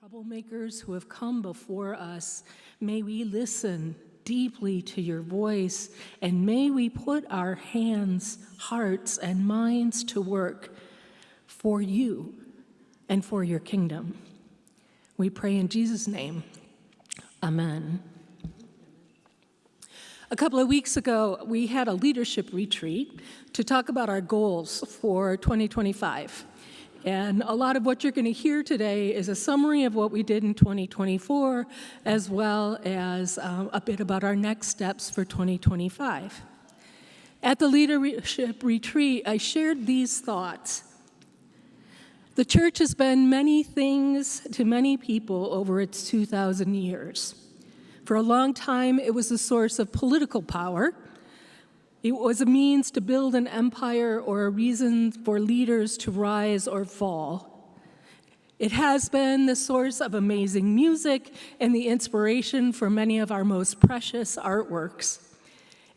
Troublemakers who have come before us, may we listen deeply to your voice, and may we put our hands, hearts, and minds to work for you and for your kingdom. We pray in Jesus' name. Amen. A couple of weeks ago, we had a leadership retreat to talk about our goals for 2025. And a lot of what you're going to hear today is a summary of what we did in 2024, as well as a bit about our next steps for 2025. At the leadership retreat, I shared these thoughts. The church has been many things to many people over its 2,000 years. For a long time, it was a source of political power. It was a means to build an empire or a reason for leaders to rise or fall. It has been the source of amazing music and the inspiration for many of our most precious artworks.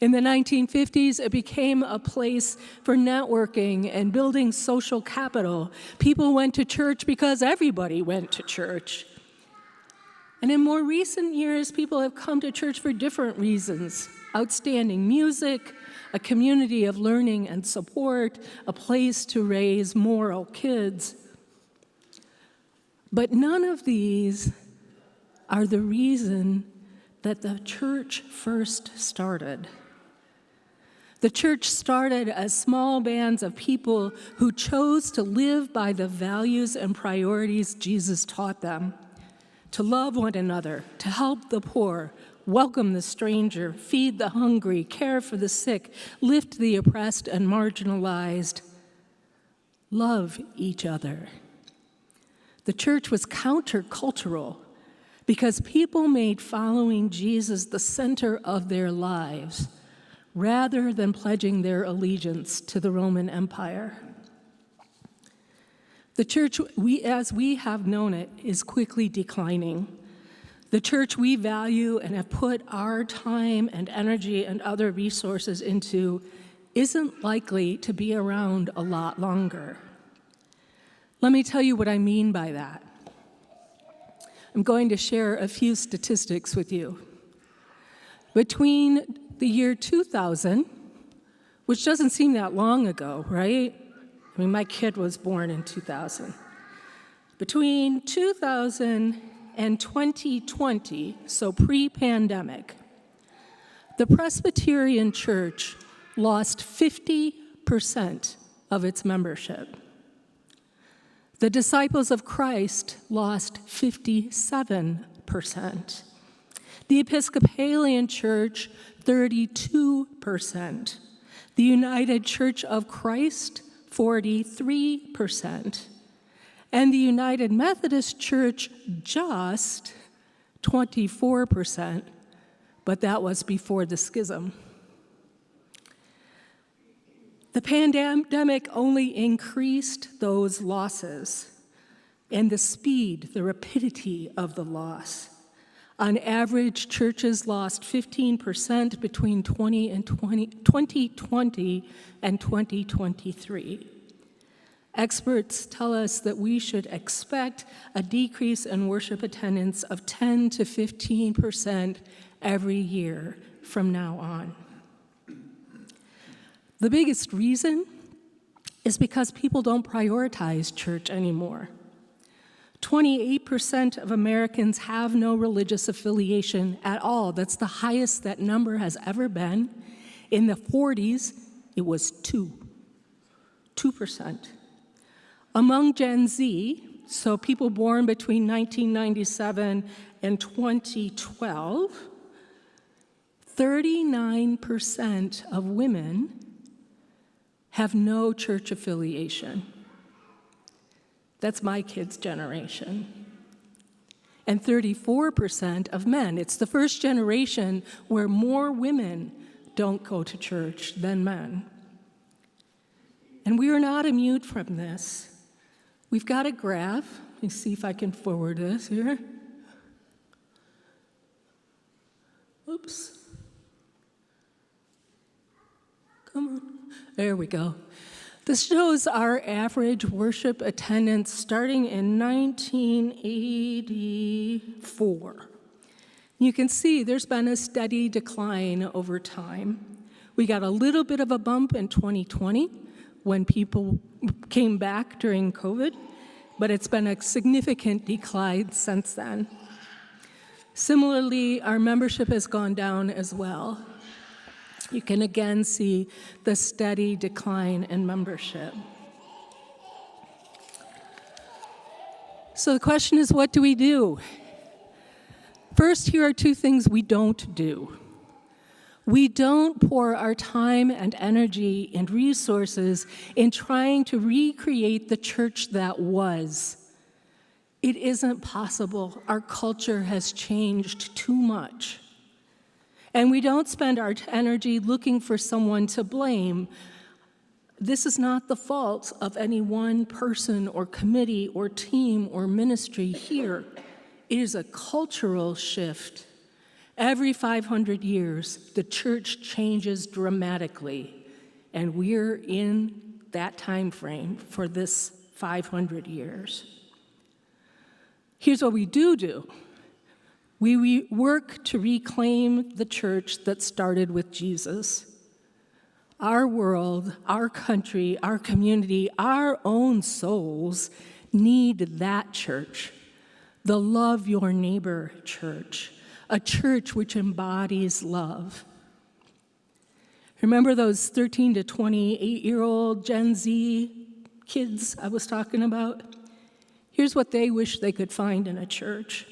In the 1950s, it became a place for networking and building social capital. People went to church because everybody went to church. And in more recent years, people have come to church for different reasons: outstanding music, a community of learning and support, a place to raise moral kids. But none of these are the reason that the church first started. The church started as small bands of people who chose to live by the values and priorities Jesus taught them: to love one another, to help the poor, welcome the stranger, feed the hungry, care for the sick, lift the oppressed and marginalized, love each other. The church was countercultural because people made following Jesus the center of their lives rather than pledging their allegiance to the Roman Empire. The church, as we have known it, is quickly declining. The church we value and have put our time and energy and other resources into isn't likely to be around a lot longer. Let me tell you what I mean by that. I'm going to share a few statistics with you. Between the year 2000, which doesn't seem that long ago, right? I mean, my kid was born in 2000. Between 2000 and 2020, so pre-pandemic, the Presbyterian Church lost 50% of its membership. The Disciples of Christ lost 57%. The Episcopalian Church, 32%. The United Church of Christ, 43%. And the United Methodist Church, just 24%, but that was before the schism. The pandemic only increased those losses and the speed, the rapidity of the loss. On average, churches lost 15% between 2020 and 2023. Experts tell us that we should expect a decrease in worship attendance of 10 to 15% every year from now on. The biggest reason is because people don't prioritize church anymore. 28% of Americans have no religious affiliation at all. That's the highest that number has ever been. In the 40s, it was 2%. Among Gen Z, so people born between 1997 and 2012, 39% of women have no church affiliation. That's my kids' generation. And 34% of men. It's the first generation where more women don't go to church than men. And we are not immune from this. We've got a graph. Let me see if I can forward this here. Oops. Come on. There we go. This shows our average worship attendance starting in 1984. You can see there's been a steady decline over time. We got a little bit of a bump in 2020 when people came back during COVID, but it's been a significant decline since then. Similarly, our membership has gone down as well. You can again see the steady decline in membership. So the question is, what do we do? First, here are two things we don't do. We don't pour our time and energy and resources in trying to recreate the church that was. It isn't possible. Our culture has changed too much. And we don't spend our energy looking for someone to blame. This is not the fault of any one person or committee or team or ministry here. It is a cultural shift. Every 500 years, the church changes dramatically, and we're in that time frame for this 500 years. Here's what we do. We work to reclaim the church that started with Jesus. Our world, our country, our community, our own souls need that church, the love your neighbor church, a church which embodies love. Remember those 13 to 28-year-old Gen Z kids I was talking about? Here's what they wish they could find in a church.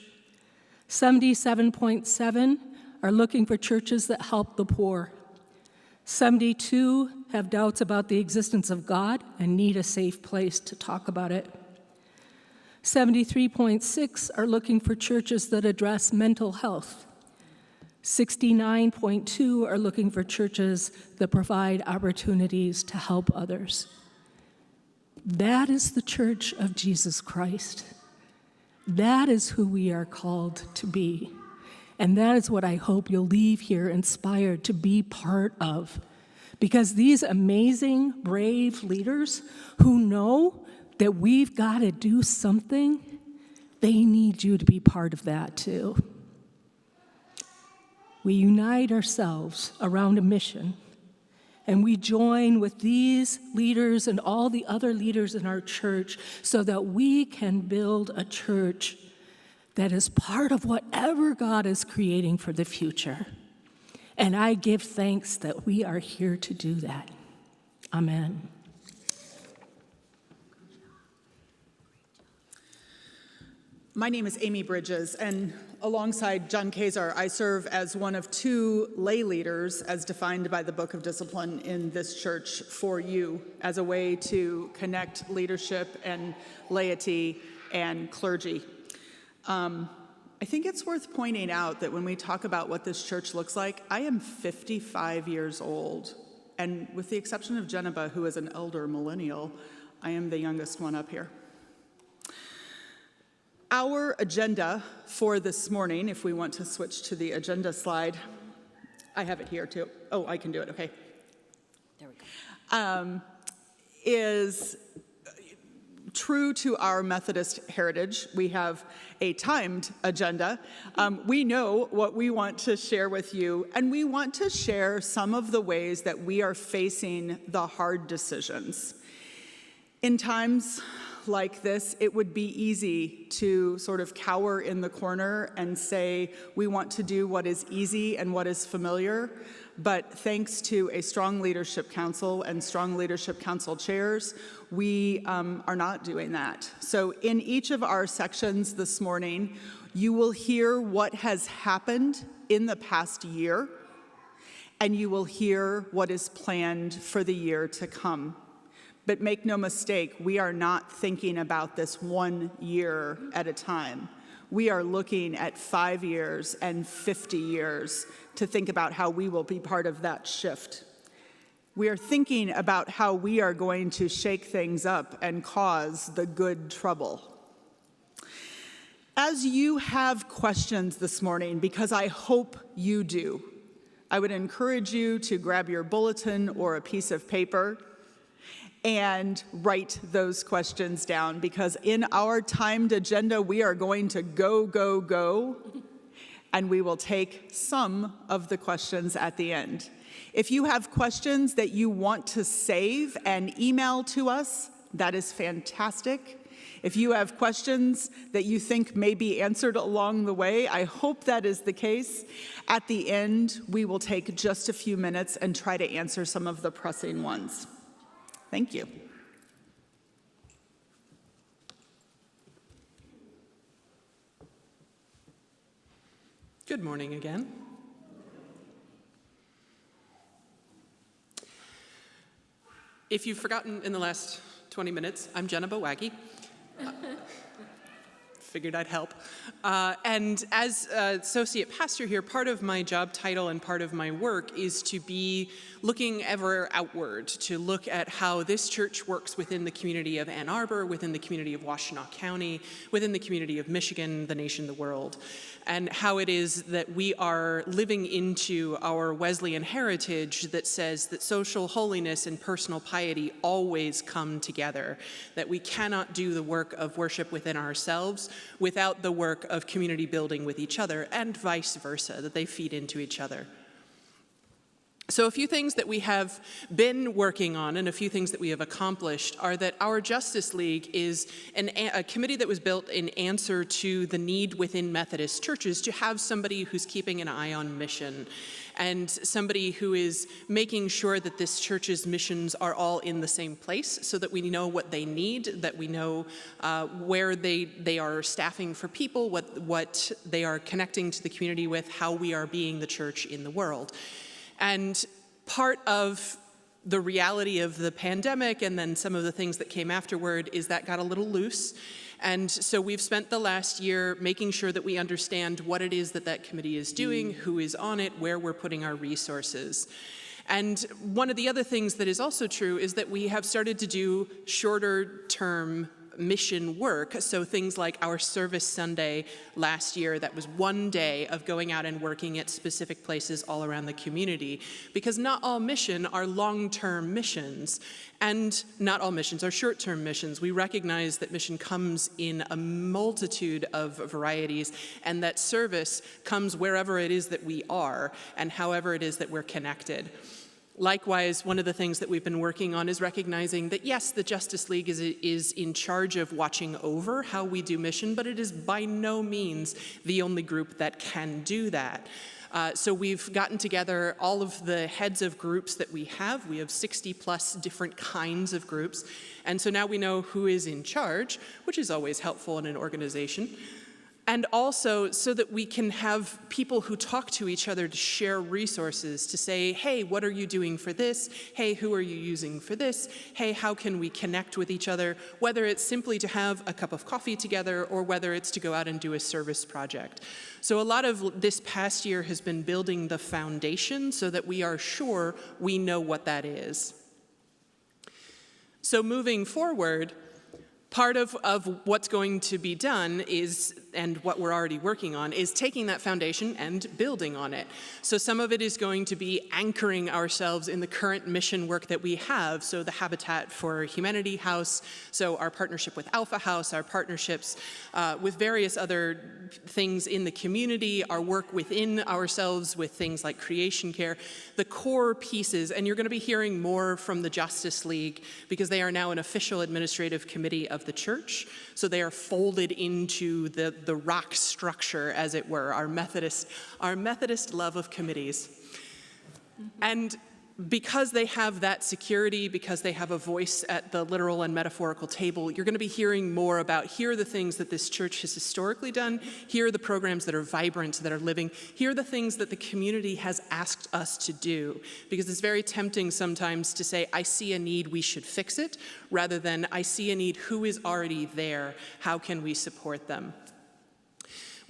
77.7 are looking for churches that help the poor. 72 have doubts about the existence of God and need a safe place to talk about it. 73.6 are looking for churches that address mental health. 69.2 are looking for churches that provide opportunities to help others. That is the church of Jesus Christ. That is who we are called to be. And that is what I hope you'll leave here inspired to be part of. Because these amazing, brave leaders who know that we've got to do something, they need you to be part of that too. We unite ourselves around a mission, and we join with these leaders and all the other leaders in our church so that we can build a church that is part of whatever God is creating for the future. And I give thanks that we are here to do that. Amen. My name is Amy Bridges, and alongside John Kazar, I serve as one of two lay leaders as defined by the Book of Discipline in this church for you as a way to connect leadership and laity and clergy. I think it's worth pointing out that when we talk about what this church looks like, I am 55 years old, and with the exception of Jeneba, who is an elder millennial, I am the youngest one up here. Our agenda for this morning, if we want to switch to the agenda slide, I have it here too. Oh, I can do it, okay. There we go. Is true to our Methodist heritage. We have a timed agenda. We know what we want to share with you, and we want to share some of the ways that we are facing the hard decisions. In times like this, it would be easy to sort of cower in the corner and say, we want to do what is easy and what is familiar, but thanks to a strong leadership council and strong leadership council chairs, we are not doing that. So in each of our sections this morning, you will hear what has happened in the past year, and you will hear what is planned for the year to come. But make no mistake, we are not thinking about this 1 year at a time. We are looking at 5 years and 50 years to think about how we will be part of that shift. We are thinking about how we are going to shake things up and cause the good trouble. As you have questions this morning, because I hope you do, I would encourage you to grab your bulletin or a piece of paper and write those questions down, because in our timed agenda, we are going to go, go, go, and we will take some of the questions at the end. If you have questions that you want to save and email to us, that is fantastic. If you have questions that you think may be answered along the way, I hope that is the case. At the end, we will take just a few minutes and try to answer some of the pressing ones. Thank you. Good morning again. If you've forgotten in the last 20 minutes, I'm Jenna Bowaggy. Figured I'd help. And as associate pastor here, part of my job title and part of my work is to be looking ever outward, to look at how this church works within the community of Ann Arbor, within the community of Washtenaw County, within the community of Michigan, the nation, the world, and how it is that we are living into our Wesleyan heritage that says that social holiness and personal piety always come together, that we cannot do the work of worship within ourselves without the work of community building with each other, and vice versa, that they feed into each other. So a few things that we have been working on and a few things that we have accomplished are that our Justice League is a committee that was built in answer to the need within Methodist churches to have somebody who's keeping an eye on mission and somebody who is making sure that this church's missions are all in the same place so that we know what they need, that we know where they are staffing for people, what they are connecting to the community with, how we are being the church in the world. And part of the reality of the pandemic and then some of the things that came afterward is that got a little loose. And so we've spent the last year making sure that we understand what it is that that committee is doing, who is on it, where we're putting our resources. And one of the other things that is also true is that we have started to do shorter term mission work. So things like our Service Sunday last year, that was one day of going out and working at specific places all around the community, because not all mission are long-term missions, and not all missions are short-term missions. We recognize that mission comes in a multitude of varieties, and that service comes wherever it is that we are, and however it is that we're connected. Likewise, one of the things that we've been working on is recognizing that, yes, the Justice League is in charge of watching over how we do mission, but it is by no means the only group that can do that. So we've gotten together all of the heads of groups that we have. We have 60 plus different kinds of groups. And so now we know who is in charge, which is always helpful in an organization. And also so that we can have people who talk to each other to share resources, to say, hey, what are you doing for this? Hey, who are you using for this? Hey, how can we connect with each other? Whether it's simply to have a cup of coffee together or whether it's to go out and do a service project. So a lot of this past year has been building the foundation so that we are sure we know what that is. So moving forward, part of what's going to be done is, and what we're already working on, is taking that foundation and building on it. So some of it is going to be anchoring ourselves in the current mission work that we have. So the Habitat for Humanity House, so our partnership with Alpha House, our partnerships with various other things in the community, our work within ourselves with things like creation care, the core pieces, and you're going to be hearing more from the Justice League because they are now an official administrative committee of the church. So they are folded into the rock structure, as it were, our Methodist love of committees. And because they have that security, because they have a voice at the literal and metaphorical table, you're going to be hearing more about, here are the things that this church has historically done, here are the programs that are vibrant, that are living, here are the things that the community has asked us to do. Because it's very tempting sometimes to say, I see a need, we should fix it, rather than I see a need, who is already there, how can we support them?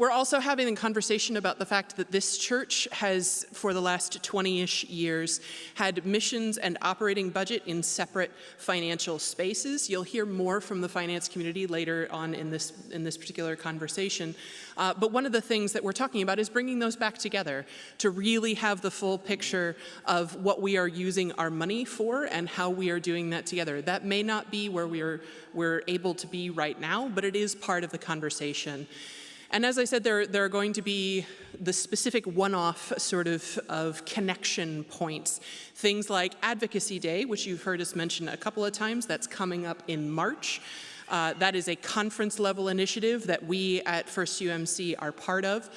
We're also having a conversation about the fact that this church has, for the last 20-ish years, had missions and operating budget in separate financial spaces. You'll hear more from the finance community later on in this particular conversation. But one of the things that we're talking about is bringing those back together to really have the full picture of what we are using our money for and how we are doing that together. That may not be where we're able to be right now, but it is part of the conversation. And as I said, there are going to be the specific one-off sort of connection points. Things like Advocacy Day, which you've heard us mention a couple of times, that's coming up in March. That is a conference-level initiative that we at FUMC are part of,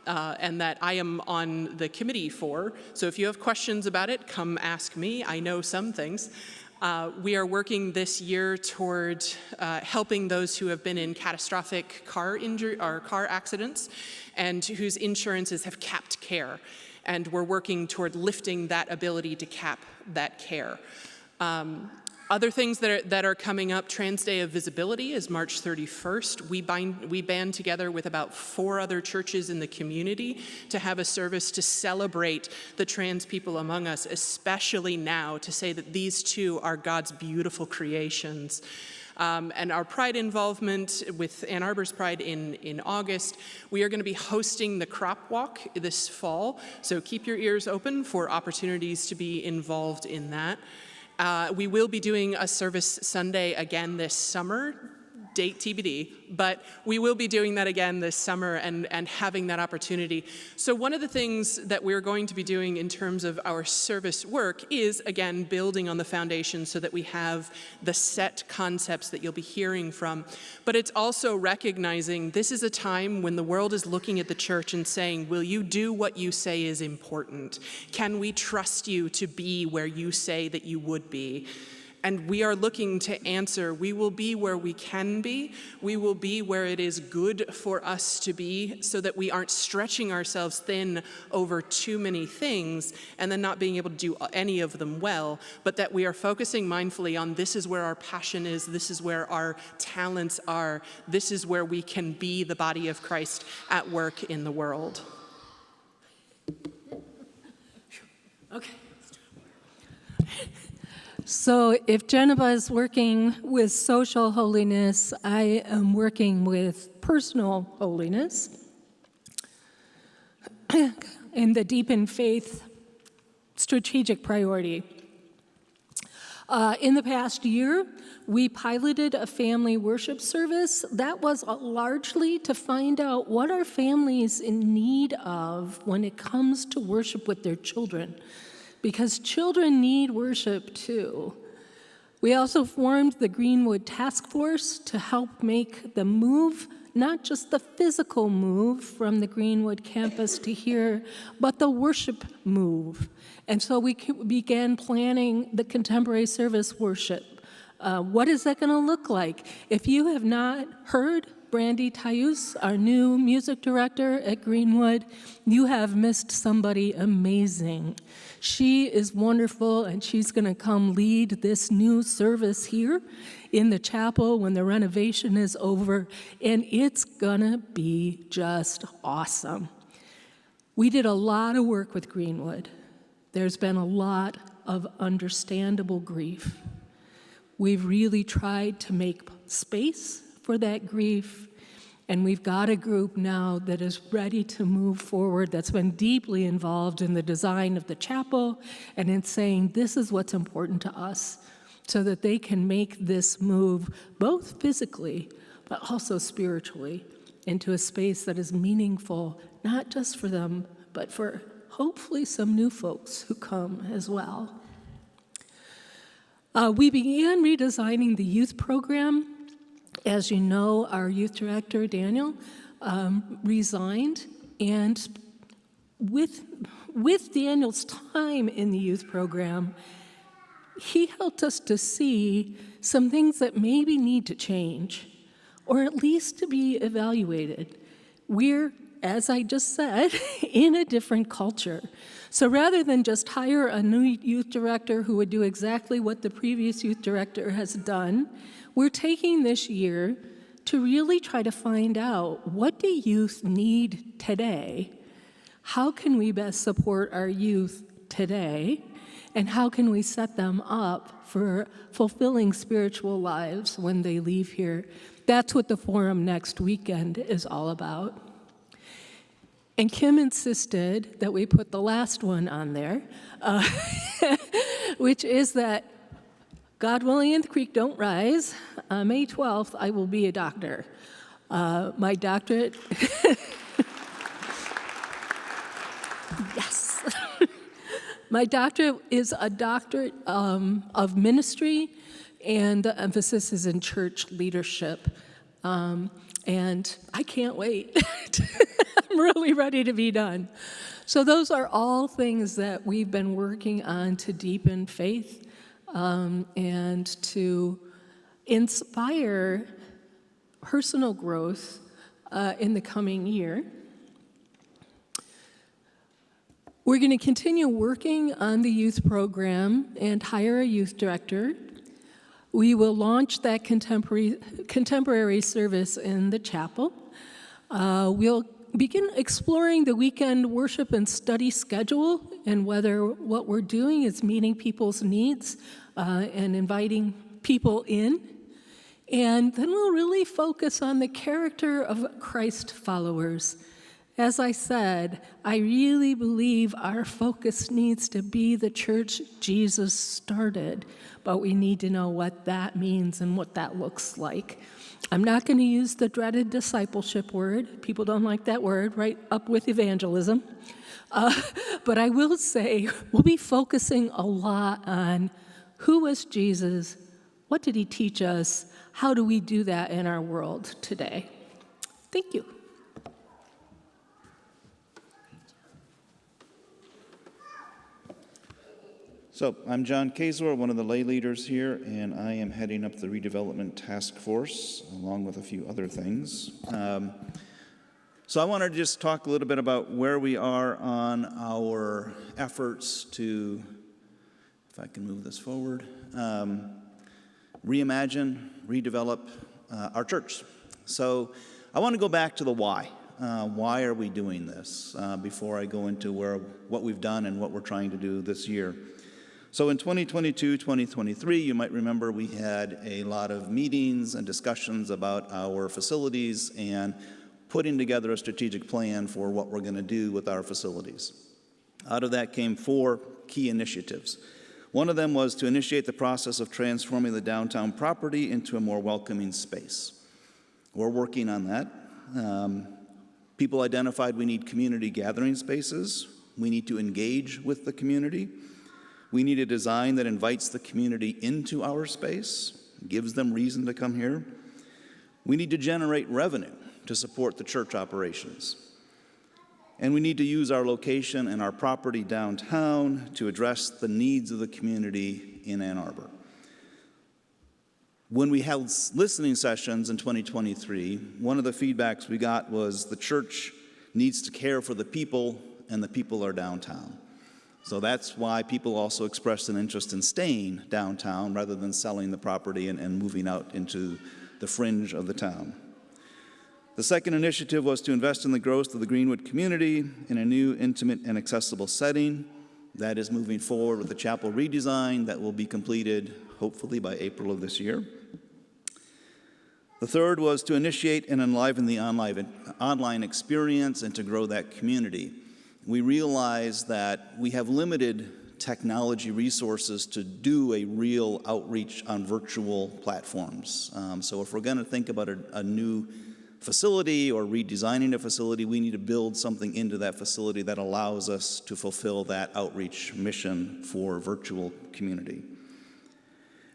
and that I am on the committee for. So if you have questions about it, come ask me. I know some things. We are working this year toward helping those who have been in catastrophic car accidents and whose insurances have capped care. And we're working toward lifting that ability to cap that care. Other things that are coming up, Trans Day of Visibility is March 31st. We band together with about 4 other churches in the community to have a service to celebrate the trans people among us, especially now, to say that these too are God's beautiful creations. And our Pride involvement with Ann Arbor's Pride in August, we are going to be hosting the Crop Walk this fall, so keep your ears open for opportunities to be involved in that. We will be doing a service Sunday again this summer, date TBD, but we will be doing that again this summer and having that opportunity. So one of the things that we're going to be doing in terms of our service work is, again, building on the foundation so that we have the set concepts that you'll be hearing from. But it's also recognizing this is a time when the world is looking at the church and saying, will you do what you say is important? Can we trust you to be where you say that you would be? And we are looking to answer, we will be where we can be. We will be where it is good for us to be so that we aren't stretching ourselves thin over too many things and then not being able to do any of them well, but that we are focusing mindfully on this is where our passion is, this is where our talents are, this is where we can be the body of Christ at work in the world. Okay. So if Geneva is working with social holiness, I am working with personal holiness and the deepened faith strategic priority. In the past year, we piloted a family worship service that was largely to find out what are families in need of when it comes to worship with their children, because children need worship too. We also formed the Greenwood Task Force to help make the move, not just the physical move from the Greenwood campus to here, but the worship move. And so we began planning the contemporary service worship. What is that going to look like? If you have not heard Brandy Tayus, our new music director at Greenwood, you have missed somebody amazing. She is wonderful, and she's going to come lead this new service here in the chapel when the renovation is over, and it's going to be just awesome. We did a lot of work with Greenwood. There's been a lot of understandable grief. We've really tried to make space for that grief, and we've got a group now that is ready to move forward, that's been deeply involved in the design of the chapel and in saying this is what's important to us, so that they can make this move both physically but also spiritually into a space that is meaningful, not just for them, but for hopefully some new folks who come as well. We began redesigning the youth program. As you know, our youth director, Daniel, resigned, and with Daniel's time in the youth program, he helped us to see some things that maybe need to change, or at least to be evaluated. We're, as I just said, in a different culture. So rather than just hire a new youth director who would do exactly what the previous youth director has done, we're taking this year to really try to find out, what do youth need today? How can we best support our youth today? And how can we set them up for fulfilling spiritual lives when they leave here? That's what the forum next weekend is all about. And Kim insisted that we put the last one on there, which is that, God willing and the creek don't rise, on May 12th, I will be a doctor. My doctorate, yes. My doctorate is a doctorate of ministry, and the emphasis is in church leadership. And I can't wait. I'm really ready to be done. So those are all things that we've been working on to deepen faith and to inspire personal growth in the coming year. We're going to continue working on the youth program and hire a youth director. We will launch that contemporary service in the chapel. We'll begin exploring the weekend worship and study schedule and whether what we're doing is meeting people's needs and inviting people in. And then we'll really focus on the character of Christ followers. As I said, I really believe our focus needs to be the church Jesus started, but we need to know what that means and what that looks like. I'm not going to use the dreaded discipleship word. People don't like that word, right up with evangelism. But I will say we'll be focusing a lot on who was Jesus, what did he teach us, how do we do that in our world today. Thank you. So I'm John Kazor, one of the lay leaders here, and I am heading up the redevelopment task force along with a few other things. So I want to just talk a little bit about where we are on our efforts to, if I can move this forward, reimagine, redevelop our church. So I want to go back to the why. Why are we doing this before I go into what we've done and what we're trying to do this year. So in 2022, 2023, you might remember we had a lot of meetings and discussions about our facilities and putting together a strategic plan for what we're going to do with our facilities. Out of that came 4 key initiatives. One of them was to initiate the process of transforming the downtown property into a more welcoming space. We're working on that. People identified we need community gathering spaces. We need to engage with the community. We need a design that invites the community into our space, gives them reason to come here. We need to generate revenue to support the church operations. And we need to use our location and our property downtown to address the needs of the community in Ann Arbor. When we held listening sessions in 2023, one of the feedbacks we got was the church needs to care for the people, and the people are downtown. So that's why people also expressed an interest in staying downtown rather than selling the property and moving out into the fringe of the town. The second initiative was to invest in the growth of the Greenwood community in a new, intimate, and accessible setting. That is moving forward with the chapel redesign that will be completed hopefully by April of this year. The third was to initiate and enliven the online experience and to grow that community. We realize that we have limited technology resources to do a real outreach on virtual platforms. So if we're going to think about a new facility or redesigning a facility, we need to build something into that facility that allows us to fulfill that outreach mission for virtual community.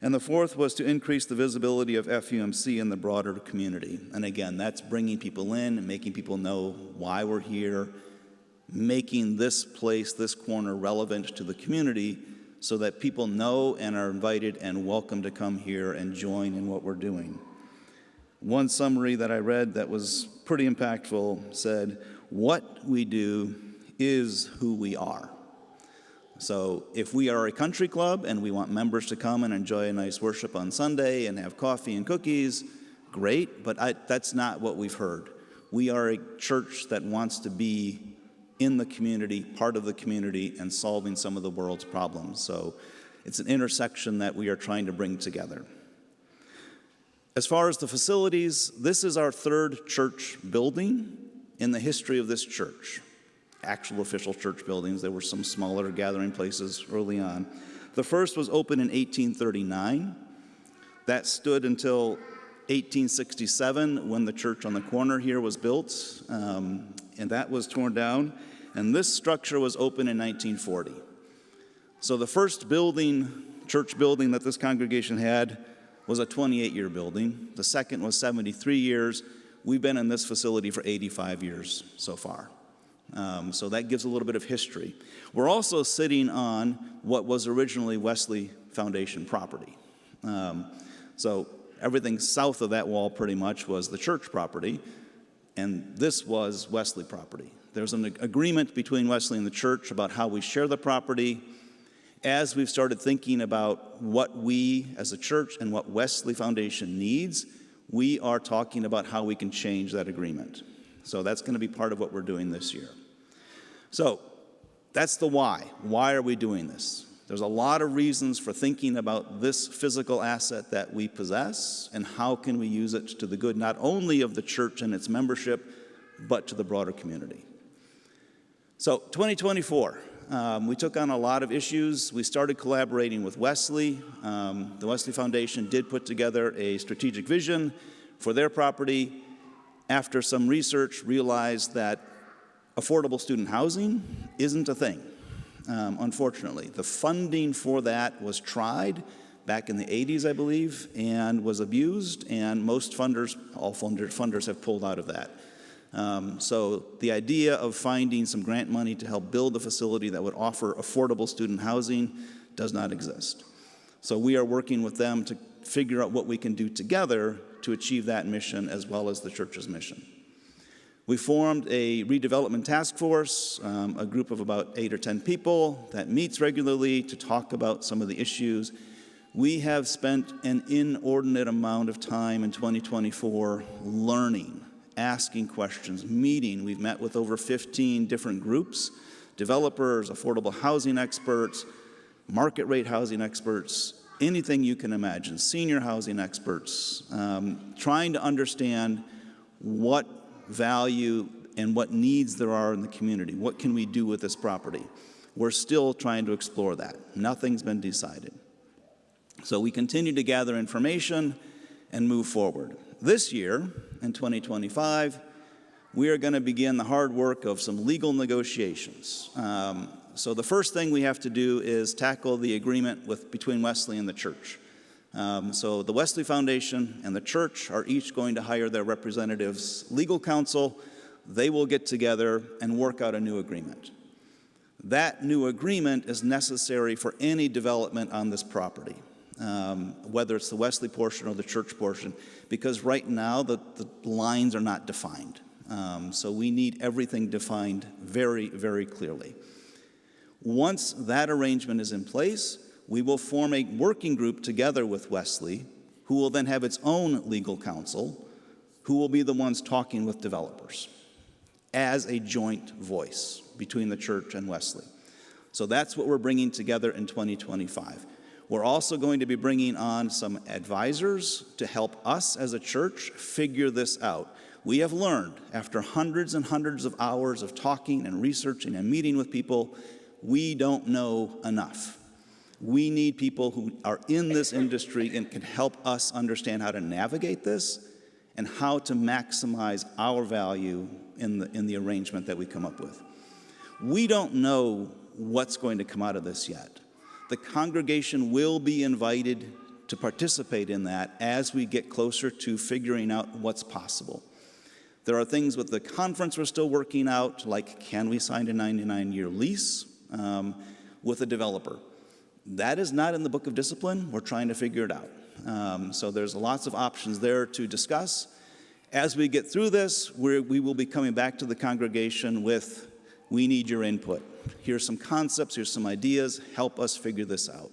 And the fourth was to increase the visibility of FUMC in the broader community. And again, that's bringing people in and making people know why we're here, making this place, this corner, relevant to the community so that people know and are invited and welcome to come here and join in what we're doing. One summary that I read that was pretty impactful said, "What we do is who we are." So if we are a country club and we want members to come and enjoy a nice worship on Sunday and have coffee and cookies, great, but that's not what we've heard. We are a church that wants to be in the community, part of the community, and solving some of the world's problems. So it's an intersection that we are trying to bring together. As far as the facilities, this is our third church building in the history of this church. Actual official church buildings. There were some smaller gathering places early on. The first was opened in 1839. That stood until 1867 when the church on the corner here was built, and that was torn down. And this structure was opened in 1940. So the first building, church building that this congregation had was a 28-year building. The second was 73 years. We've been in this facility for 85 years so far. So that gives a little bit of history. We're also sitting on what was originally Wesley Foundation property. So everything south of that wall pretty much was the church property, and this was Wesley property. There's an agreement between Wesley and the church about how we share the property. As we've started thinking about what we as a church and what Wesley Foundation needs, we are talking about how we can change that agreement. So that's going to be part of what we're doing this year. So that's the why. Why are we doing this? There's a lot of reasons for thinking about this physical asset that we possess and how can we use it to the good not only of the church and its membership, but to the broader community. So 2024. We took on a lot of issues. We started collaborating with Wesley. The Wesley Foundation did put together a strategic vision for their property. After some research, realized that affordable student housing isn't a thing, unfortunately. The funding for that was tried back in the 80s, I believe, and was abused, and most funders, all funders have pulled out of that. So the idea of finding some grant money to help build a facility that would offer affordable student housing does not exist. So we are working with them to figure out what we can do together to achieve that mission as well as the church's mission. We formed a redevelopment task force, a group of about 8 or 10 people that meets regularly to talk about some of the issues. We have spent an inordinate amount of time in 2024 learning, asking questions, meeting. We've met with over 15 different groups, developers, affordable housing experts, market rate housing experts, anything you can imagine, senior housing experts, trying to understand what value and what needs there are in the community. What can we do with this property? We're still trying to explore that. Nothing's been decided. So we continue to gather information and move forward. This year, in 2025, we are going to begin the hard work of some legal negotiations. So the first thing we have to do is tackle the agreement between Wesley and the church. So the Wesley Foundation and the church are each going to hire their representatives' legal counsel. They will get together and work out a new agreement. That new agreement is necessary for any development on this property, whether it's the Wesley portion or the church portion, because right now the lines are not defined. So we need everything defined very, very clearly. Once that arrangement is in place, we will form a working group together with Wesley, who will then have its own legal counsel, who will be the ones talking with developers as a joint voice between the church and Wesley. So that's what we're bringing together in 2025. We're also going to be bringing on some advisors to help us as a church figure this out. We have learned, after hundreds and hundreds of hours of talking and researching and meeting with people, we don't know enough. We need people who are in this industry and can help us understand how to navigate this and how to maximize our value in the arrangement that we come up with. We don't know what's going to come out of this yet. The congregation will be invited to participate in that as we get closer to figuring out what's possible. There are things with the conference we're still working out, like can we sign a 99-year lease with a developer? That is not in the Book of Discipline. We're trying to figure it out. So there's lots of options there to discuss. As we get through this, we will be coming back to the congregation with, we need your input. Here's some concepts, here's some ideas, help us figure this out.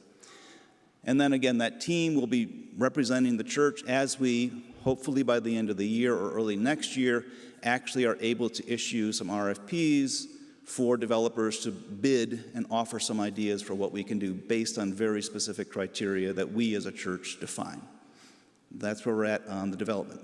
And then again, that team will be representing the church as we hopefully by the end of the year or early next year, actually are able to issue some RFPs for developers to bid and offer some ideas for what we can do based on very specific criteria that we as a church define. That's where we're at on the development.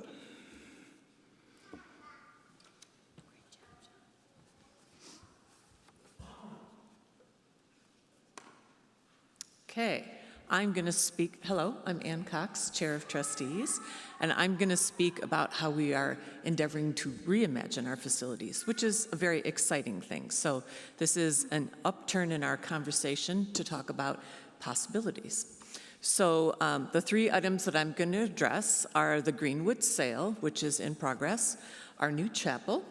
Okay, I'm going to speak. Hello, I'm Ann Cox, Chair of Trustees, and I'm going to speak about how we are endeavoring to reimagine our facilities, which is a very exciting thing. So this is an upturn in our conversation to talk about possibilities. So the three items that I'm going to address are the Greenwood sale, which is in progress, our new chapel,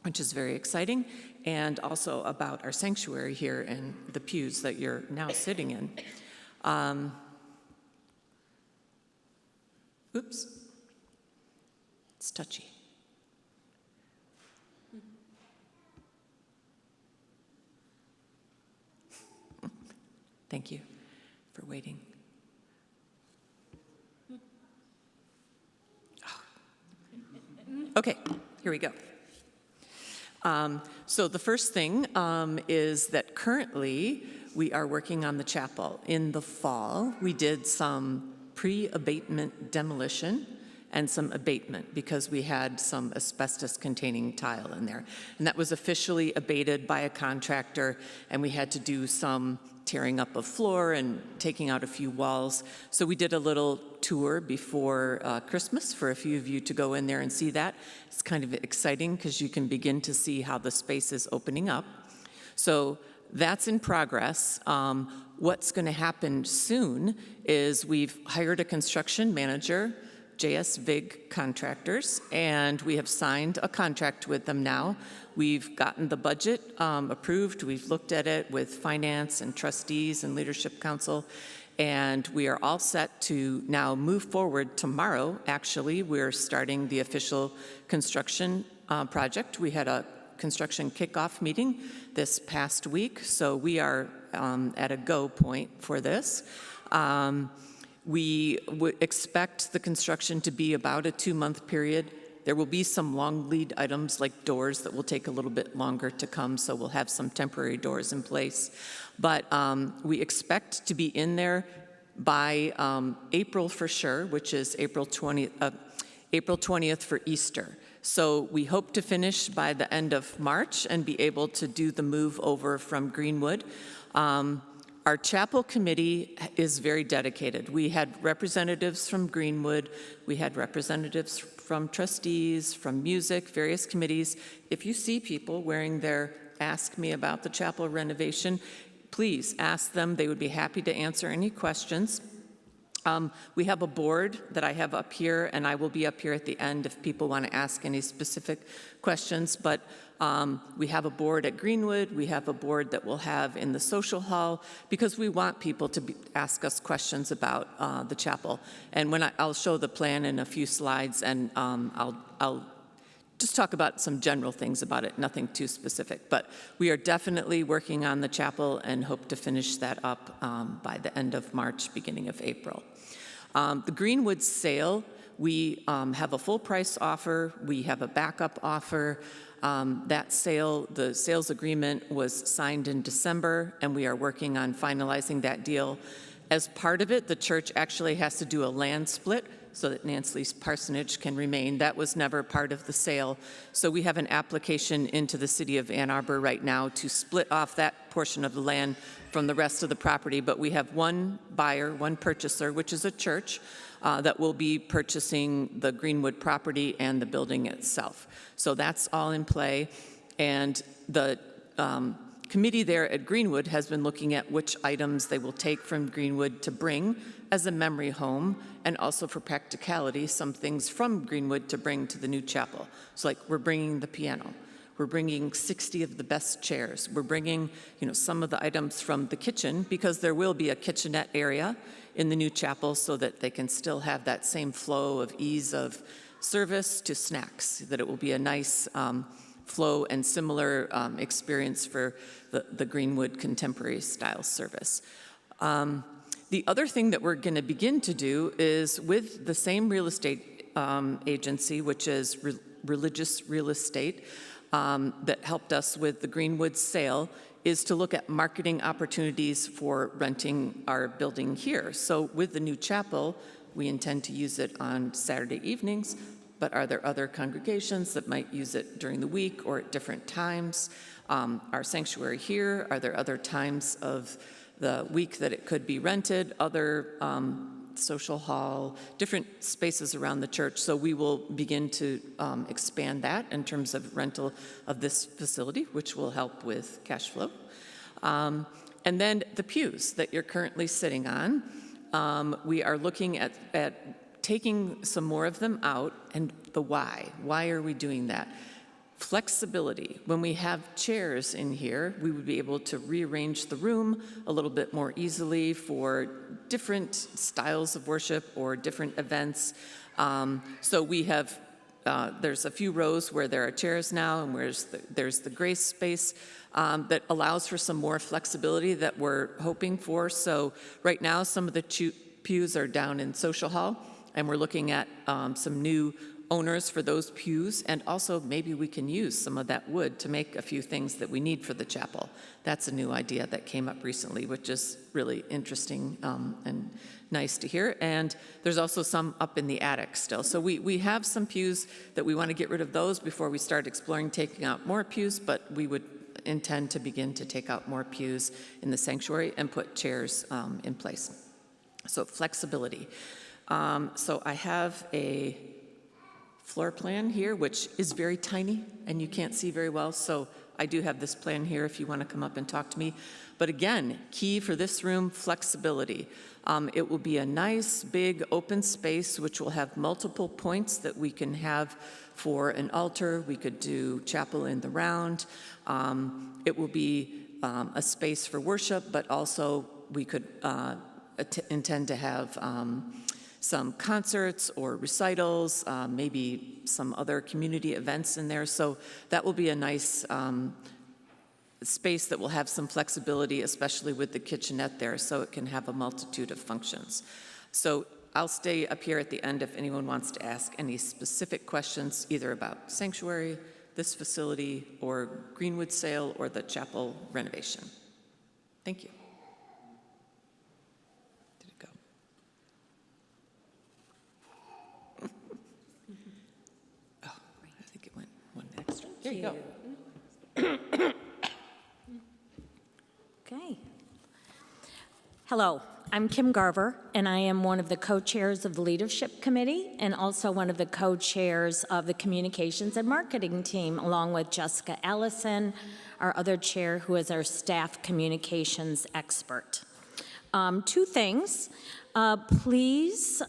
which is very exciting, and also about our sanctuary here in the pews that you're now sitting in. Oops, it's touchy. Thank you for waiting. Okay, here we go. So the first thing is that currently we are working on the chapel. In the fall, we did some pre-abatement demolition and some abatement because we had some asbestos-containing tile in there. And that was officially abated by a contractor, and we had to do some tearing up of floor and taking out a few walls. So we did a little tour before Christmas for a few of you to go in there and see that. It's kind of exciting because you can begin to see how the space is opening up. So that's in progress. What's going to happen soon is we've hired a construction manager, JS Vig Contractors, and we have signed a contract with them now. We've gotten the budget approved. We've looked at it with finance and trustees and leadership council, and we are all set to now move forward. Tomorrow, actually, we're starting the official construction project. We had a construction kickoff meeting this past week, so we are at a go point for this. We would expect the construction to be about a 2-month period. There will be some long lead items like doors that will take a little bit longer to come, so we'll have some temporary doors in place. But we expect to be in there by April for sure, which is April 20th for Easter. So we hope to finish by the end of March and be able to do the move over from Greenwood. Our chapel committee is very dedicated. We had representatives from Greenwood, we had representatives from trustees, from music, various committees. If you see people wearing their "Ask Me About the Chapel" renovation, please ask them. They would be happy to answer any questions. We have a board that I have up here, and I will be up here at the end if people want to ask any specific questions. But we have a board at Greenwood. We have a board that we'll have in the social hall because we want people to ask us questions about the chapel. And when I'll show the plan in a few slides, and I'll just talk about some general things about it, nothing too specific. But we are definitely working on the chapel and hope to finish that up by the end of March, beginning of April. The Greenwood sale, we have a full price offer. We have a backup offer. That sale, the sales agreement was signed in December, and we are working on finalizing that deal. As part of it, the church actually has to do a land split so that Nancy's parsonage can remain. That was never part of the sale. So we have an application into the city of Ann Arbor right now to split off that portion of the land from the rest of the property. But we have one buyer, one purchaser, which is a church, that will be purchasing the Greenwood property and the building itself. So that's all in play. And the committee there at Greenwood has been looking at which items they will take from Greenwood to bring as a memory home, and also for practicality, some things from Greenwood to bring to the new chapel. So like we're bringing the piano. We're bringing 60 of the best chairs. We're bringing, some of the items from the kitchen, because there will be a kitchenette area in the new chapel so that they can still have that same flow of ease of service to snacks, that it will be a nice flow and similar experience for the Greenwood contemporary style service. The other thing that we're going to begin to do is with the same real estate agency, which is Religious Real Estate, that helped us with the Greenwood sale, is to look at marketing opportunities for renting our building here. So with the new chapel, we intend to use it on Saturday evenings, but are there other congregations that might use it during the week or at different times? Our sanctuary here, are there other times of the week that it could be rented? Other social hall, different spaces around the church. So we will begin to expand that in terms of rental of this facility, which will help with cash flow. And then the pews that you're currently sitting on, we are looking at taking some more of them out, and the why. Why are we doing that? Flexibility. When we have chairs in here, we would be able to rearrange the room a little bit more easily for different styles of worship or different events. So we have, there's a few rows where there are chairs now, and there's the grace space that allows for some more flexibility that we're hoping for. So right now, some of the pews are down in social hall, and we're looking at some new owners for those pews, and also maybe we can use some of that wood to make a few things that we need for the chapel. That's a new idea that came up recently, which is really interesting and nice to hear. And there's also some up in the attic still. So we have some pews that we want to get rid of those before we start exploring taking out more pews, but we would intend to begin to take out more pews in the sanctuary and put chairs in place. So flexibility. So I have a floor plan here, which is very tiny and you can't see very well. So I do have this plan here if you want to come up and talk to me. But again, key for this room, flexibility. It will be a nice big open space which will have multiple points that we can have for an altar. We could do chapel in the round. It will be a space for worship, but also we could intend to have some concerts or recitals, maybe some other community events in there. So that will be a nice space that will have some flexibility, especially with the kitchenette there, so it can have a multitude of functions. So I'll stay up here at the end if anyone wants to ask any specific questions, either about sanctuary, this facility, or Greenwood sale, or the chapel renovation. Thank you. There you go. Okay. Hello, I'm Kim Garver, and I am one of the co-chairs of the Leadership Committee and also one of the co-chairs of the Communications and Marketing team, along with Jessica Allison, our other chair, who is our staff communications expert. Two things. Please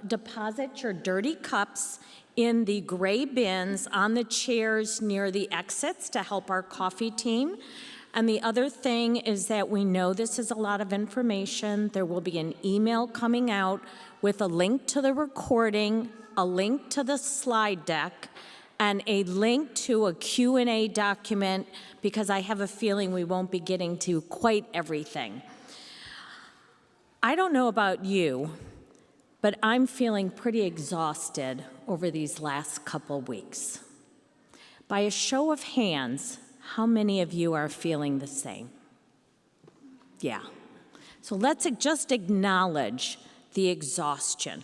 deposit your dirty cups in the gray bins on the chairs near the exits to help our coffee team. And the other thing is that we know this is a lot of information. There will be an email coming out with a link to the recording, a link to the slide deck, and a link to a Q&A document, because I have a feeling we won't be getting to quite everything. I don't know about you, but I'm feeling pretty exhausted over these last couple weeks. By a show of hands, how many of you are feeling the same? Yeah. So let's just acknowledge the exhaustion.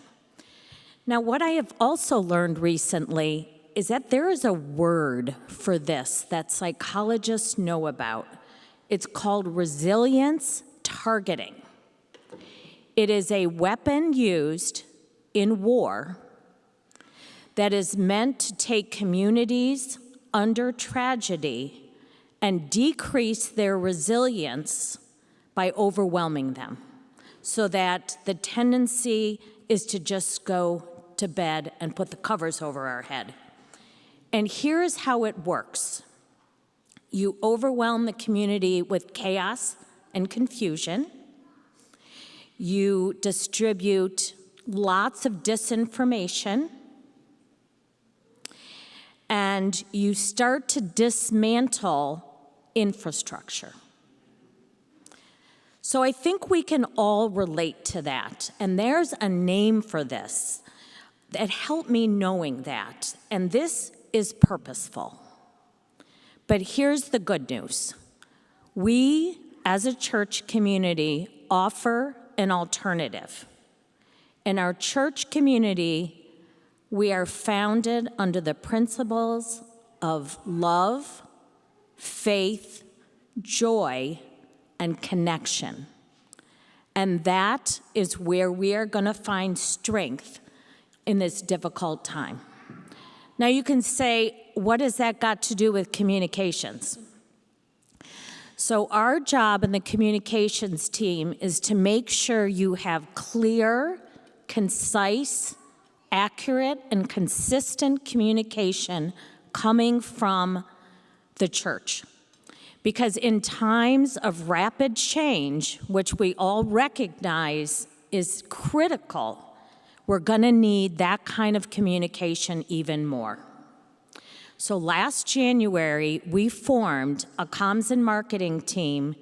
Now, what I have also learned recently is that there is a word for this that psychologists know about. It's called resilience targeting. It is a weapon used in war that is meant to take communities under tragedy and decrease their resilience by overwhelming them, so that the tendency is to just go to bed and put the covers over our head. And here's how it works. You overwhelm the community with chaos and confusion. You distribute lots of disinformation, and you start to dismantle infrastructure. So I think we can all relate to that, and there's a name for this. that helped me knowing that, and this is purposeful. But here's the good news. We, as a church community, offer an alternative. In our church community, we are founded under the principles of love, faith, joy, and connection. And that is where we are going to find strength in this difficult time. Now you can say, what has that got to do with communications? So our job in the communications team is to make sure you have clear, concise, accurate, and consistent communication coming from the church. Because in times of rapid change, which we all recognize is critical, we're going to need that kind of communication even more. So last January, we formed a comms and marketing team,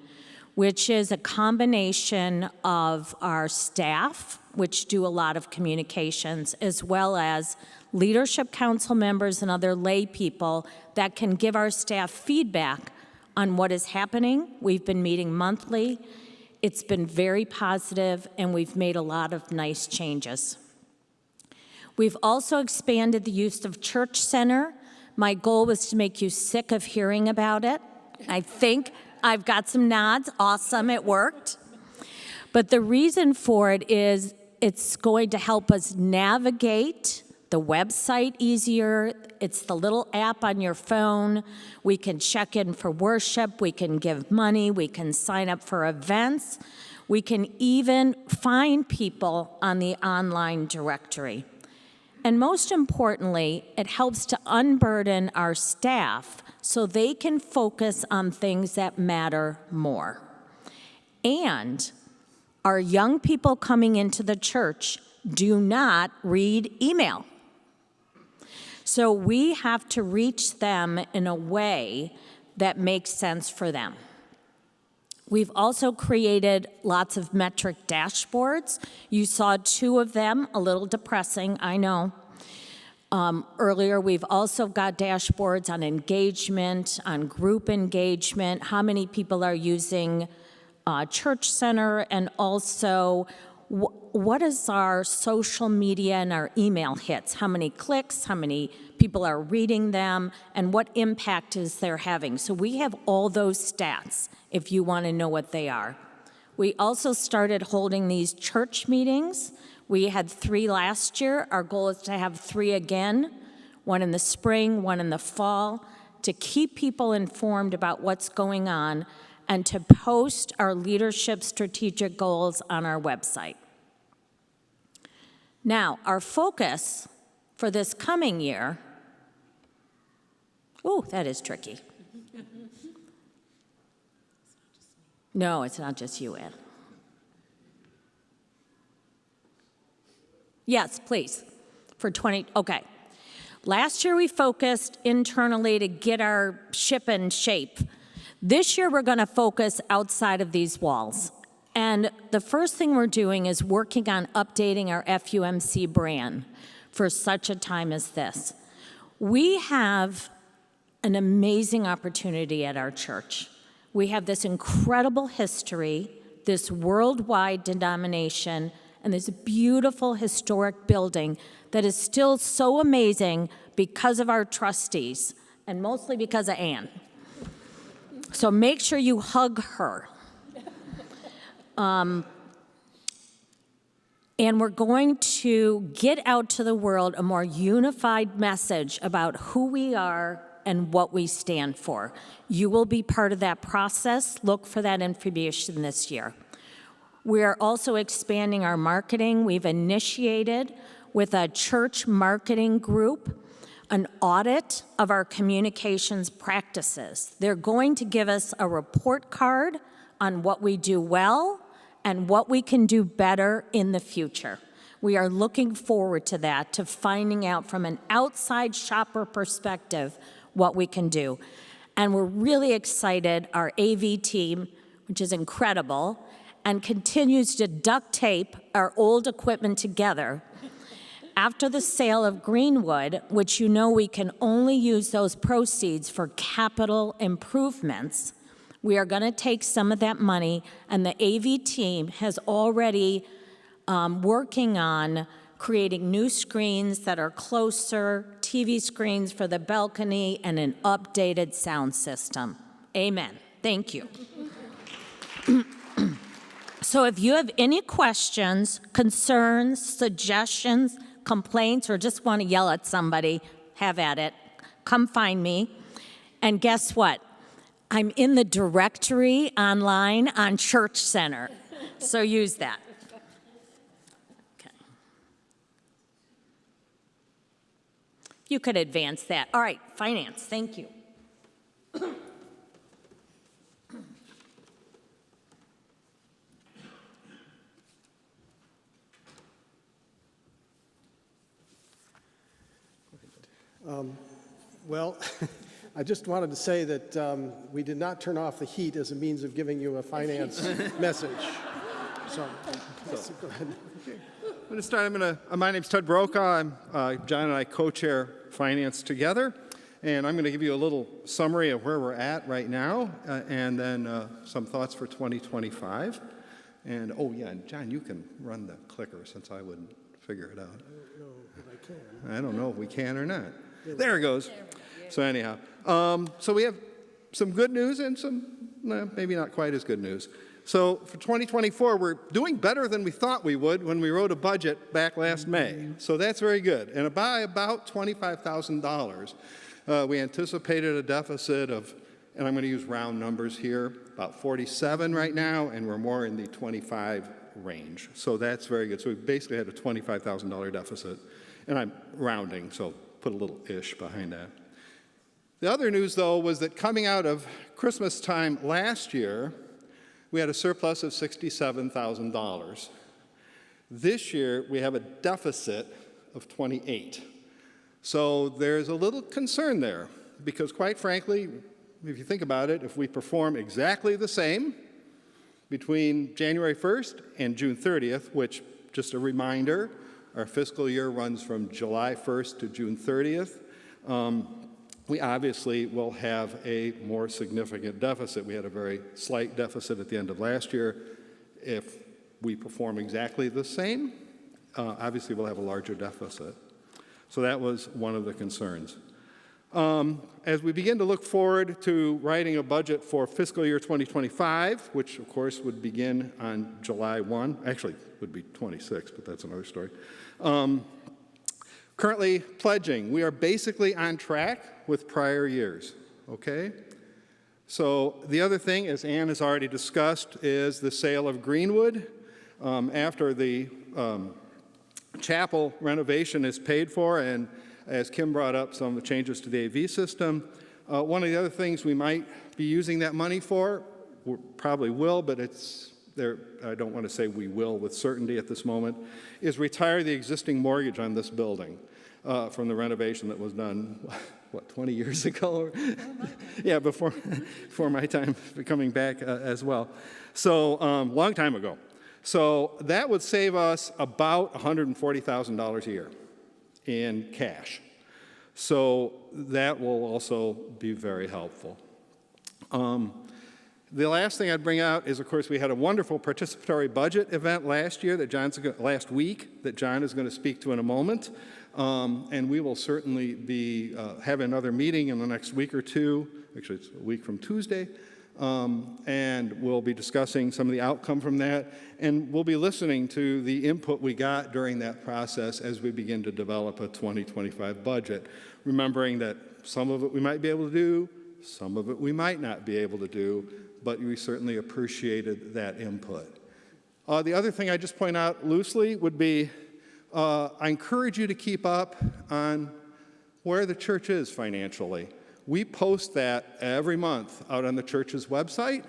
which is a combination of our staff, which do a lot of communications, as well as leadership council members and other lay people that can give our staff feedback on what is happening. We've been meeting monthly. It's been very positive, and we've made a lot of nice changes. We've also expanded the use of Church Center. My goal was to make you sick of hearing about it. I think I've got some nods. Awesome, it worked. But the reason for it is it's going to help us navigate the website easier. It's the little app on your phone. We can check in for worship. We can give money. We can sign up for events. We can even find people on the online directory. And most importantly, it helps to unburden our staff so they can focus on things that matter more. And our young people coming into the church do not read email. So we have to reach them in a way that makes sense for them. We've also created lots of metric dashboards. You saw 2 of them, a little depressing, I know. Earlier, we've also got dashboards on engagement, on group engagement, how many people are using Church Center, and also what is our social media and our email hits? How many clicks, how many people are reading them, and what impact is they're having? So we have all those stats if you want to know what they are. We also started holding these church meetings. We had 3 last year. Our goal is to have 3 again, 1 in the spring, 1 in the fall, to keep people informed about what's going on and to post our leadership strategic goals on our website. Now, our focus for this coming year, ooh, that is tricky. No, it's not just you, Ed. Yes, please, for 20, okay. Last year we focused internally to get our ship in shape. This year we're gonna focus outside of these walls. And the first thing we're doing is working on updating our FUMC brand for such a time as this. We have an amazing opportunity at our church. We have this incredible history, this worldwide denomination, and this beautiful historic building that is still so amazing because of our trustees, and mostly because of Ann. So make sure you hug her. And we're going to get out to the world a more unified message about who we are and what we stand for. You will be part of that process. Look for that information this year. We are also expanding our marketing. We've initiated with a church marketing group an audit of our communications practices. They're going to give us a report card on what we do well and what we can do better in the future. We are looking forward to that, to finding out from an outside shopper perspective what we can do. And we're really excited, our AV team, which is incredible, and continues to duct tape our old equipment together After the sale of Greenwood, which you know we can only use those proceeds for capital improvements, we are going to take some of that money, and the AV team has already working on creating new screens that are closer, TV screens for the balcony, and an updated sound system. Amen. Thank you. So if you have any questions, concerns, suggestions, complaints, or just want to yell at somebody, have at it. Come find me. And guess what? I'm in the directory online on Church Center, so use that. Okay. You could advance that. All right, finance, thank you. Well, I just wanted to say that we did not turn off the heat as a means of giving you a finance message. So go ahead. I'm going to start. My name's Ted Brokaw. John and I co-chair finance together, and I'm going to give you a little summary of where we're at right now, and then some thoughts for 2025. And oh yeah, and John, you can run the clicker since I wouldn't figure it out. I don't know if I can. I don't know if we can or not. There it goes. So anyhow, so we have some good news and some maybe not quite as good news. So for 2024, we're doing better than we thought we would when we wrote a budget back last May. So that's very good. And by about $25,000, we anticipated a deficit of, and I'm going to use round numbers here, about 47 right now, and we're more in the 25 range. So that's very good. So we basically had a $25,000 deficit. And I'm rounding, so put a little ish behind that. The other news, though, was that coming out of Christmas time last year, we had a surplus of $67,000. This year, we have a deficit of 28. So there's a little concern there, because quite frankly, if you think about it, if we perform exactly the same between January 1st and June 30th, which, just a reminder, our fiscal year runs from July 1st to June 30th, we obviously will have a more significant deficit. We had a very slight deficit at the end of last year. If we perform exactly the same, obviously we'll have a larger deficit. So that was one of the concerns. As we begin to look forward to writing a budget for fiscal year 2025, which of course would begin on July 1, actually would be 26, but that's another story. Currently pledging, we are basically on track with prior years, okay? So the other thing, as Ann has already discussed, is the sale of Greenwood. After the chapel renovation is paid for, and as Kim brought up some of the changes to the AV system, one of the other things we might be using that money for, we probably will, but it's there, I don't want to say we will with certainty at this moment, is retire the existing mortgage on this building from the renovation that was done, what, 20 years ago? Yeah, before my time coming back as well. So, long time ago. So that would save us about $140,000 a year in cash. So that will also be very helpful. The last thing I'd bring out is, of course, we had a wonderful participatory budget event last week that John is going to speak to in a moment. And we will certainly be having another meeting in the next week or two. Actually, it's a week from Tuesday. And we'll be discussing some of the outcome from that. And we'll be listening to the input we got during that process as we begin to develop a 2025 budget, remembering that some of it we might be able to do, some of it we might not be able to do, but we certainly appreciated that input. The other thing I just point out loosely would be, I encourage you to keep up on where the church is financially. We post that every month out on the church's website,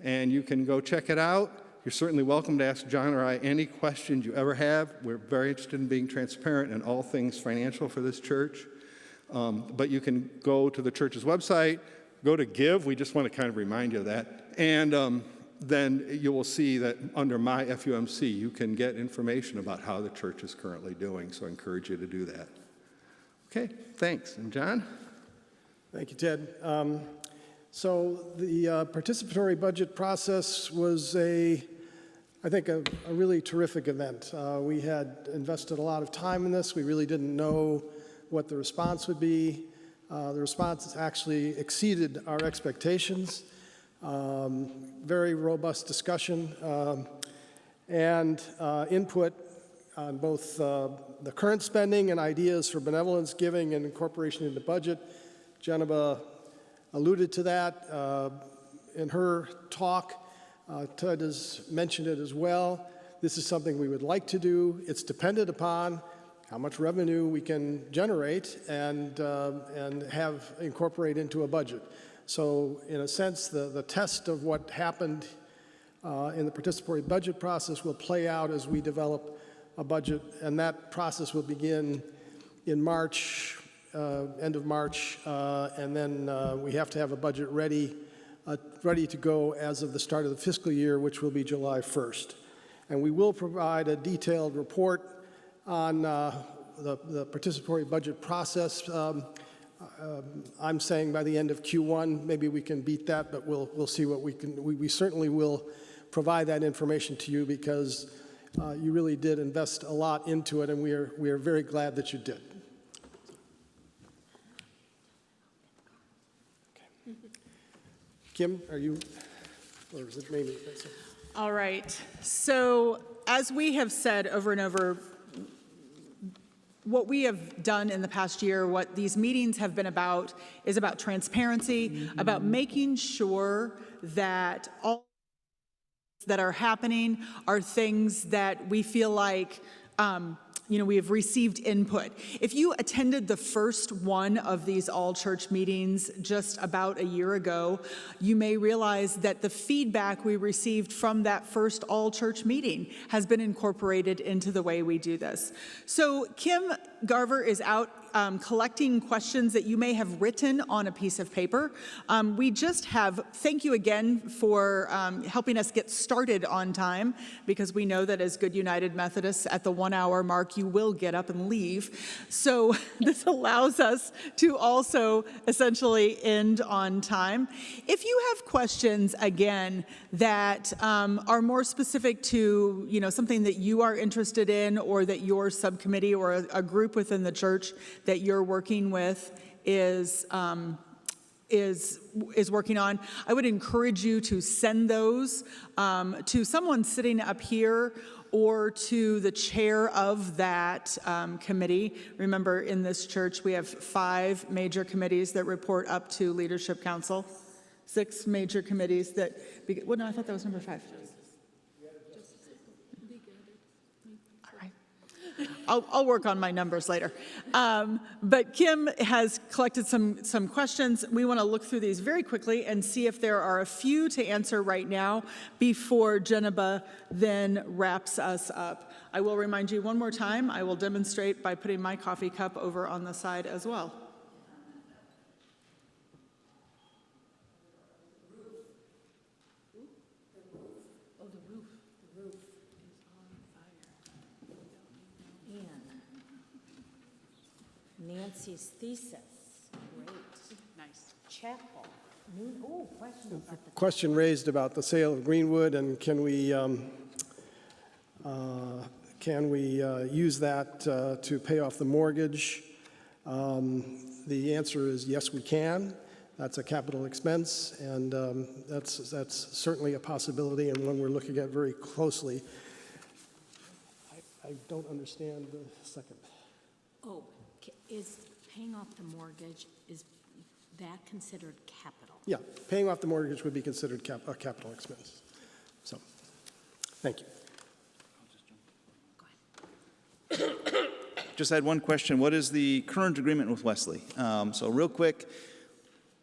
and you can go check it out. You're certainly welcome to ask John or I any questions you ever have. We're very interested in being transparent in all things financial for this church. But you can go to the church's website, go to Give. We just want to kind of remind you of that. And then you will see that under My FUMC, you can get information about how the church is currently doing. So I encourage you to do that. Okay, thanks. And John? Thank you, Ted. So the participatory budget process was I think, a really terrific event. We had invested a lot of time in this. We really didn't know what the response would be. The response actually exceeded our expectations. Very robust discussion and input on both the current spending and ideas for benevolence giving and incorporation into budget. Geneva alluded to that in her talk. Ted has mentioned it as well. This is something we would like to do. It's dependent upon how much revenue we can generate and have incorporate into a budget. So in a sense, the test of what happened in the participatory budget process will play out as we develop a budget, and that process will begin in March, end of March, and then we have to have a budget ready to go as of the start of the fiscal year, which will be July 1st. And we will provide a detailed report on the participatory budget process. I'm saying by the end of Q1, maybe we can beat that, but we'll see what we can. We certainly will provide that information to you because you really did invest a lot into it, and we are very glad that you did. Okay. Kim, are you, or is it maybe? All right. So as we have said over and over, what we have done in the past year, what these meetings have been about, is about transparency, about making sure that all that are happening are things that we feel like we have received input. If you attended the first one of these all-church meetings just about a year ago, you may realize that the feedback we received from that first all-church meeting has been incorporated into the way we do this. So Kim Garver is out collecting questions that you may have written on a piece of paper. Thank you again for helping us get started on time, because we know that as good United Methodists, at the 1 hour mark, you will get up and leave. So this allows us to also essentially end on time. If you have questions, again, that are more specific to, something that you are interested in, or that your subcommittee or a group within the church that you're working with is working on, I would encourage you to send those to someone sitting up here or to the chair of that committee. Remember, in this church, we have 5 major committees that report up to Leadership Council. 6 major committees that, well, no, I thought that was number 5. I'll work on my numbers later. But Kim has collected some questions. We want to look through these very quickly and see if there are a few to answer right now before Geneva then wraps us up. I will remind you one more time, I will demonstrate by putting my coffee cup over on the side as well. Nancy's thesis, great. Nice. Chapel. Oh, question about the Question raised about the sale of Greenwood, and can we use that to pay off the mortgage? The answer is yes, we can. That's a capital expense, and that's certainly a possibility, and one we're looking at very closely. I don't understand the second. Oh, is paying off the mortgage, is that considered capital? Yeah, paying off the mortgage would be considered a capital expense. So, thank you. Go ahead. Just had one question. What is the current agreement with Wesley? So real quick,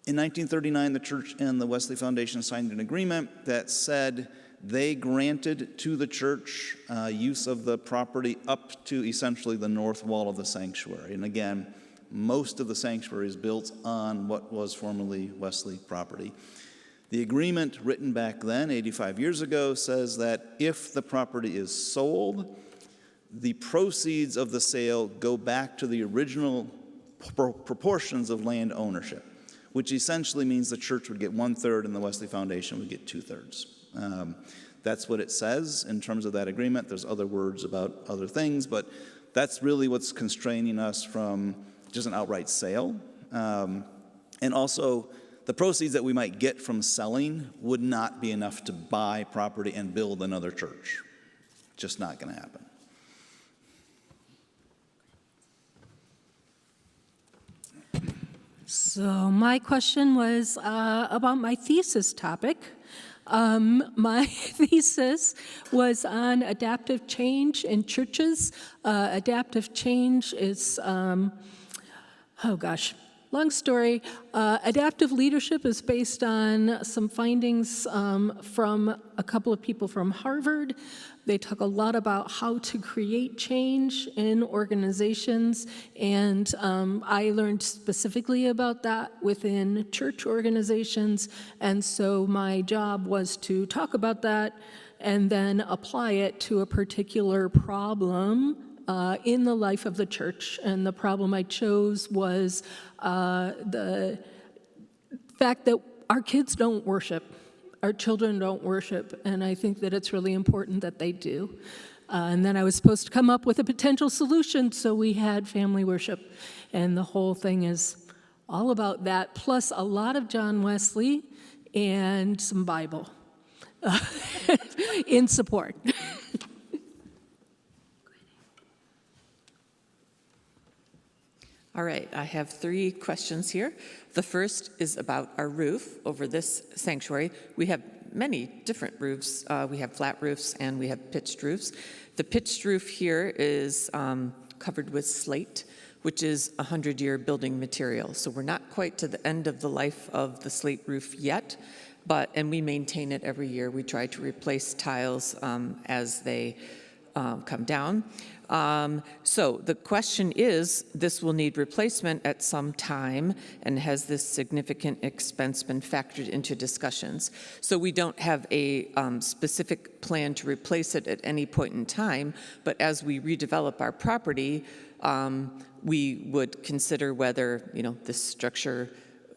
in 1939, the church and the Wesley Foundation signed an agreement that said they granted to the church use of the property up to essentially the north wall of the sanctuary. And again, most of the sanctuary is built on what was formerly Wesley property. The agreement written back then, 85 years ago, says that if the property is sold, the proceeds of the sale go back to the original proportions of land ownership, which essentially means the church would get 1/3 and the Wesley Foundation would get 2/3. That's what it says in terms of that agreement. There's other words about other things, but that's really what's constraining us from just an outright sale. And also, the proceeds that we might get from selling would not be enough to buy property and build another church. Just not going to happen. So my question was about my thesis topic. My thesis was on adaptive change in churches. Adaptive change is, long story. Adaptive leadership is based on some findings from a couple of people from Harvard. They talk a lot about how to create change in organizations, and I learned specifically about that within church organizations, and so my job was to talk about that and then apply it to a particular problem in the life of the church. And the problem I chose was the fact that our kids don't worship. Our children don't worship, and I think that it's really important that they do. And then I was supposed to come up with a potential solution, so we had family worship. And the whole thing is all about that, plus a lot of John Wesley and some Bible in support. All right, I have 3 questions here. The first is about our roof over this sanctuary. We have many different roofs. We have flat roofs and we have pitched roofs. The pitched roof here is covered with slate, which is a 100-year building material. So we're not quite to the end of the life of the slate roof yet, and we maintain it every year. We try to replace tiles as they come down. So the question is, this will need replacement at some time, and has this significant expense been factored into discussions? So we don't have a specific plan to replace it at any point in time, but as we redevelop our property, we would consider whether, this structure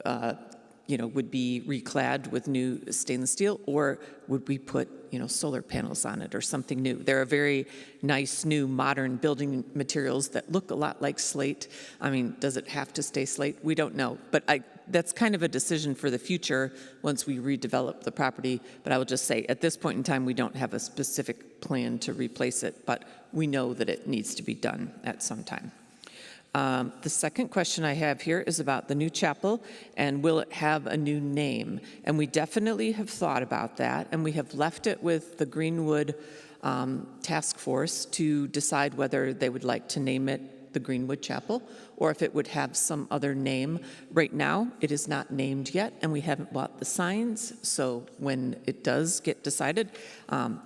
would be reclad with new stainless steel, or would we put, solar panels on it or something new? There are very nice new modern building materials that look a lot like slate. I mean, does it have to stay slate? We don't know, but that's kind of a decision for the future once we redevelop the property. But I will just say, at this point in time, we don't have a specific plan to replace it, but we know that it needs to be done at some time. The second question I have here is about the new chapel, and will it have a new name? And we definitely have thought about that, and we have left it with the Greenwood Task Force to decide whether they would like to name it the Greenwood Chapel, or if it would have some other name. Right now, it is not named yet, and we haven't bought the signs, so when it does get decided,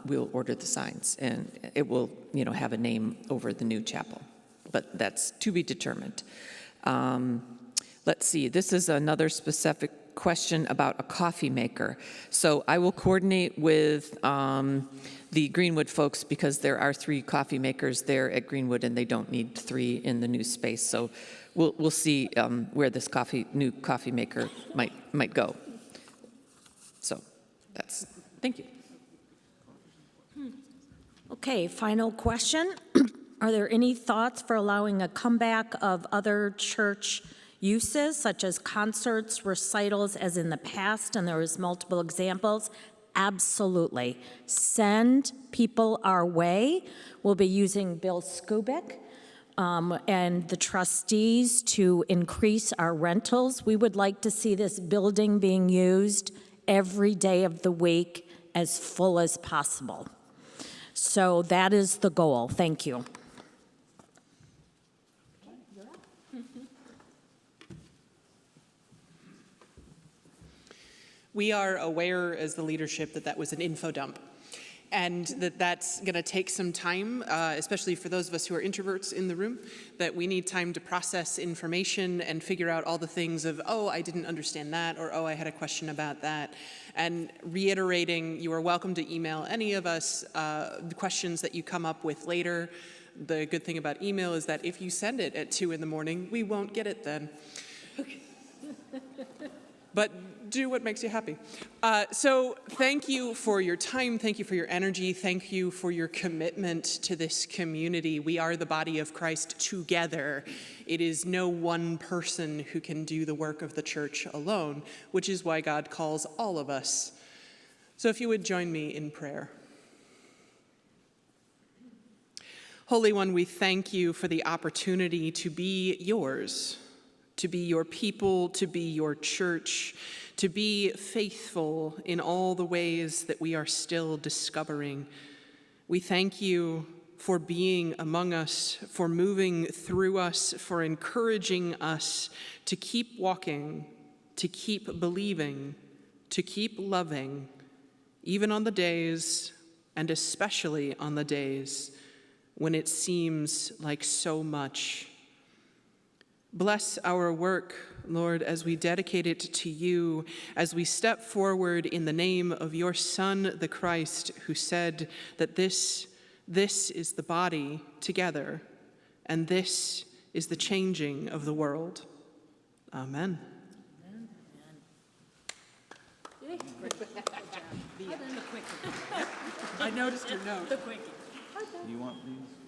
we'll order the signs, and it will, have a name over the new chapel. But that's to be determined. Let's see, this is another specific question about a coffee maker. So I will coordinate with the Greenwood folks, because there are 3 coffee makers there at Greenwood, and they don't need 3 in the new space. So we'll see where this new coffee maker might go. So thank you. Okay, final question. Are there any thoughts for allowing a comeback of other church uses, such as concerts, recitals, as in the past, and there was multiple examples? Absolutely. Send people our way. We'll be using Bill Skubik and the trustees to increase our rentals. We would like to see this building being used every day of the week as full as possible. So that is the goal. Thank you. We are aware as the leadership that was an info dump. and that's going to take some time, especially for those of us who are introverts in the room, that we need time to process information and figure out all the things of, oh, I didn't understand that, or oh, I had a question about that. And reiterating, you are welcome to email any of us the questions that you come up with later. The good thing about email is that if you send it at 2 in the morning, we won't get it then. But do what makes you happy. So thank you for your time. Thank you for your energy. Thank you for your commitment to this community. We are the body of Christ together. It is no one person who can do the work of the church alone, which is why God calls all of us. So if you would join me in prayer. Holy One, we thank you for the opportunity to be yours, to be your people, to be your church, to be faithful in all the ways that we are still discovering. We thank you for being among us, for moving through us, for encouraging us to keep walking, to keep believing, to keep loving, even on the days, and especially on the days when it seems like so much. Bless our work, Lord, as we dedicate it to you, as we step forward in the name of your Son, the Christ, who said that this is the body together, and this is the changing of the world. Amen. I noticed your note. You want these?